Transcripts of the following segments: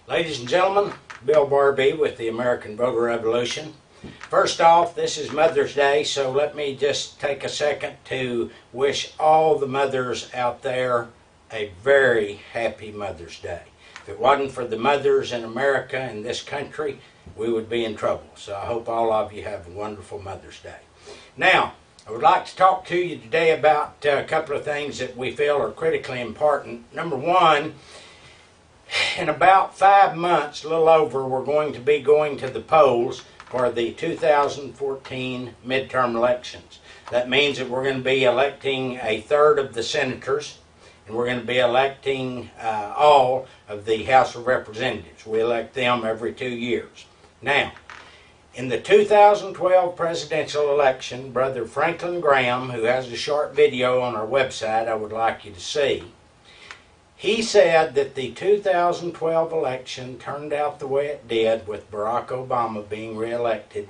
Ladies and gentlemen, Bill Barbie with the American Voter Revolution. First off, this is Mother's Day, so let me just take a second to wish all the mothers out there a very happy Mother's Day. If it wasn't for the mothers in America and this country, we would be in trouble. So I hope all of you have a wonderful Mother's Day. Now, I would like to talk to you today about a couple of things that we feel are critically important. Number one, in about 5 months, a little over, we're going to be going to the polls for the 2014 midterm elections. That means that we're going to be electing a third of the senators, and we're going to be electing all of the House of Representatives. We elect them every 2 years. Now, in the 2012 presidential election, Brother Franklin Graham, who has a short video on our website I would like you to see, he said that the 2012 election turned out the way it did with Barack Obama being reelected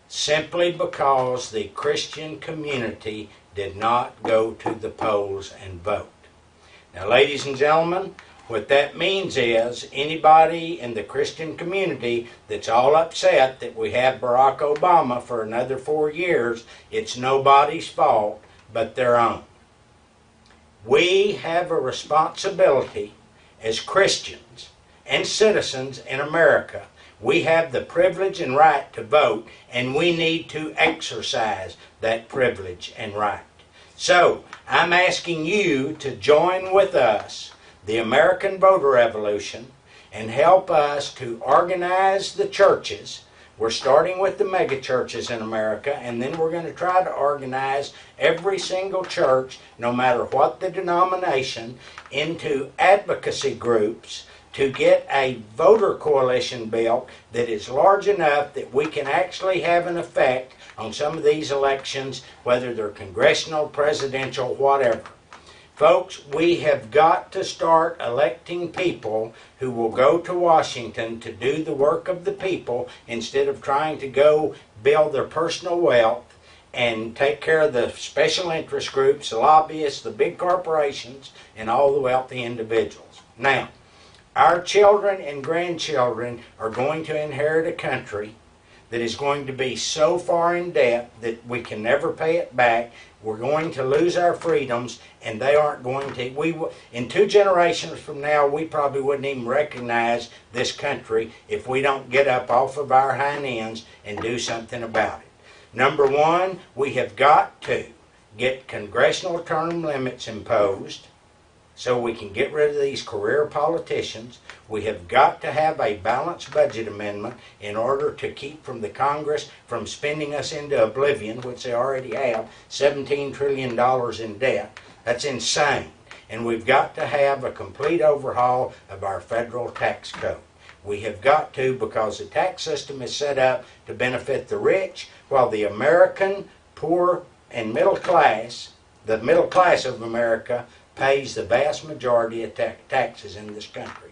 simply because the Christian community did not go to the polls and vote. Now, ladies and gentlemen, what that means is anybody in the Christian community that's all upset that we have Barack Obama for another 4 years, it's nobody's fault but their own. We have a responsibility as Christians and citizens in America. We have the privilege and right to vote, and we need to exercise that privilege and right. So, I'm asking you to join with us, the American Voter Revolution, and help us to organize the churches. We're starting with the mega churches in America, and then we're going to try to organize every single church, no matter what the denomination, into advocacy groups to get a voter coalition built that is large enough that we can actually have an effect on some of these elections, whether they're congressional, presidential, whatever. Folks, we have got to start electing people who will go to Washington to do the work of the people instead of trying to go build their personal wealth and take care of the special interest groups, the lobbyists, the big corporations, and all the wealthy individuals. Now, our children and grandchildren are going to inherit a country that is going to be so far in debt that we can never pay it back. We're going to lose our freedoms, and they aren't going to. In 2 generations from now, we probably wouldn't even recognize this country if we don't get up off of our hind ends and do something about it. Number one, we have got to get congressional term limits imposed so we can get rid of these career politicians. We have got to have a balanced budget amendment in order to keep from the Congress from spending us into oblivion, which they already have, $17 trillion in debt. That's insane. And we've got to have a complete overhaul of our federal tax code. We have got to, because the tax system is set up to benefit the rich, while the American poor and middle class, the middle class of America, pays the vast majority of taxes in this country.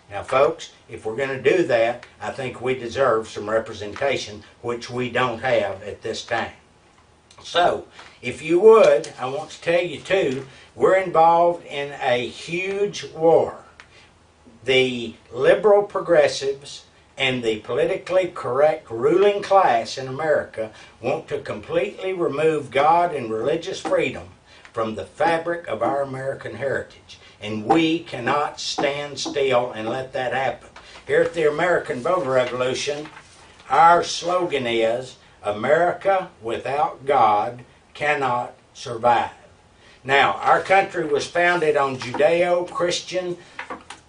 Now, folks, if we're going to do that, I think we deserve some representation, which we don't have at this time. So, if you would, I want to tell you too, we're involved in a huge war. The liberal progressives and the politically correct ruling class in America want to completely remove God and religious freedom from the fabric of our American heritage. And we cannot stand still and let that happen. Here at the American Voter Revolution, our slogan is, America without God cannot survive. Now, our country was founded on Judeo-Christian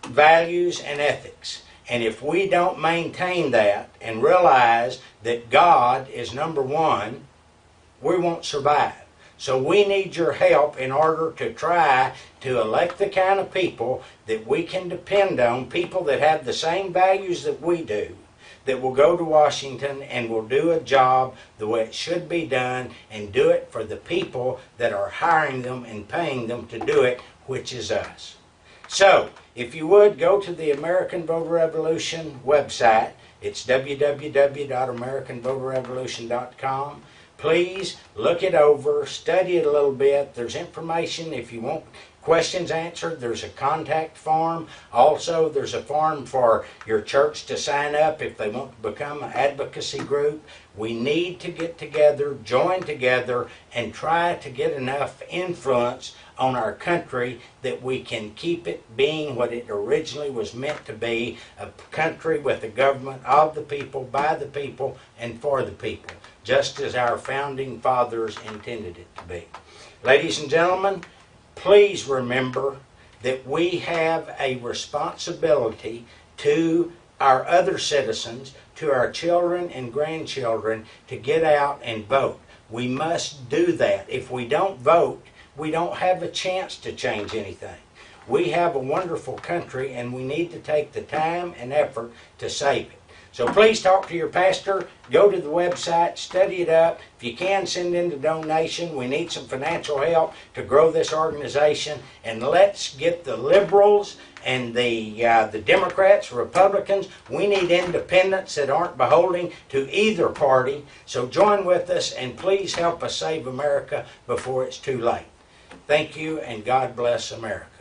values and ethics. And if we don't maintain that and realize that God is number one, we won't survive. So we need your help in order to try to elect the kind of people that we can depend on, people that have the same values that we do, that will go to Washington and will do a job the way it should be done and do it for the people that are hiring them and paying them to do it, which is us. So, if you would, go to the American Voter Revolution website. It's www.americanvoterrevolution.com. Please look it over, study it a little bit. There's information if you want questions answered. There's a contact form. Also, there's a form for your church to sign up if they want to become an advocacy group. We need to get together, join together, and try to get enough influence on our country that we can keep it being what it originally was meant to be, a country with a government of the people, by the people, and for the people, just as our founding fathers intended it to be. Ladies and gentlemen, please remember that we have a responsibility to our other citizens, to our children and grandchildren, to get out and vote. We must do that. If we don't vote, we don't have a chance to change anything. We have a wonderful country, and we need to take the time and effort to save it. So please talk to your pastor, go to the website, study it up. If you can, send in the donation. We need some financial help to grow this organization. And let's get the liberals and the Democrats, Republicans. We need independents that aren't beholden to either party. So join with us, and please help us save America before it's too late. Thank you, and God bless America.